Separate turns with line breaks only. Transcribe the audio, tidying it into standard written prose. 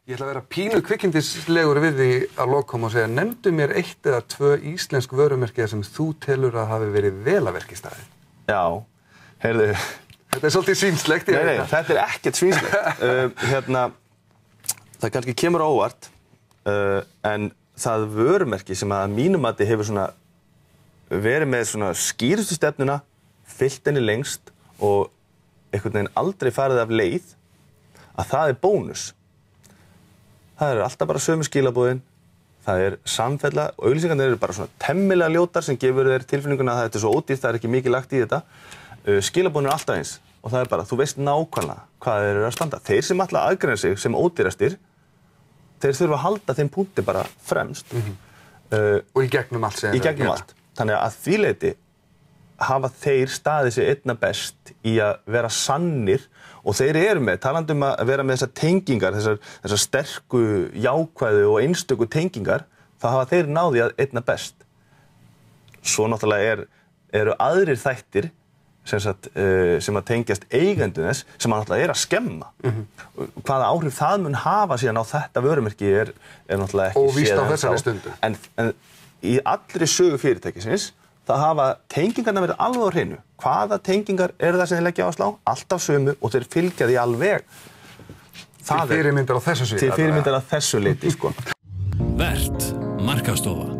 Ég ætla að vera pínu kvikindislegur við því að lokum og segja, nefndu mér 1 eða 2 íslensk vörumerki sem þú telur að hafi verið vel að verki staðið.
Já, heyrðu.
Þetta svolítið svínslegt.
Nei, þetta ekkert svínslegt. Það kannski kemur á óvart, en það vörumerki sem að mínum mati hefur svona verið með svona skýrustu stefnuna, fyllt henni lengst og einhvern veginn aldrei farið af leið, að það Bónus. Það alltaf bara sömu skilaboðin, það samfella og auglýsingarnir bara svona temmilega ljótar sem gefur þér tilfinninguna að þetta svo ódýrt, það ekki mikið lagt í þetta. Skilaboðin alltaf eins og það bara, þú veist nákvæmlega hvað þeir eru að standa. Þeir sem ætla að aðgreina sig sem ódýrastir, þeir þurfa að halda þeim punkti bara fremst.
Og í gegnum allt.
Í gegnum allt. Þannig að því leyti hafa þeir staðið sig einna best í að vera sannir og þeir eru með, talandi að vera með þessar tengingar, þessar sterku, jákvæðu og einstöku tengingar, þá hafa þeir náði að einna best. Svo náttúrulega eru aðrir þættir sem að tengjast eigendum þess, sem náttúrulega að skemma. Hvaða áhrif það mun hafa síðan á þetta vörumerki náttúrulega ekki séð.
Og víst á þessari stundu.
En í allri sögu fyrirtækisins, það hafa tengingarna verið alveg á hreinu. Hvaða tengingar það sem þeir leggja á að slá? Alltaf sömu og þeir fylgja því alveg.
Til fyrirmyndar á þessu sviði.
Til fyrirmyndar á þessu leyti, sko.
Vert, markastofa.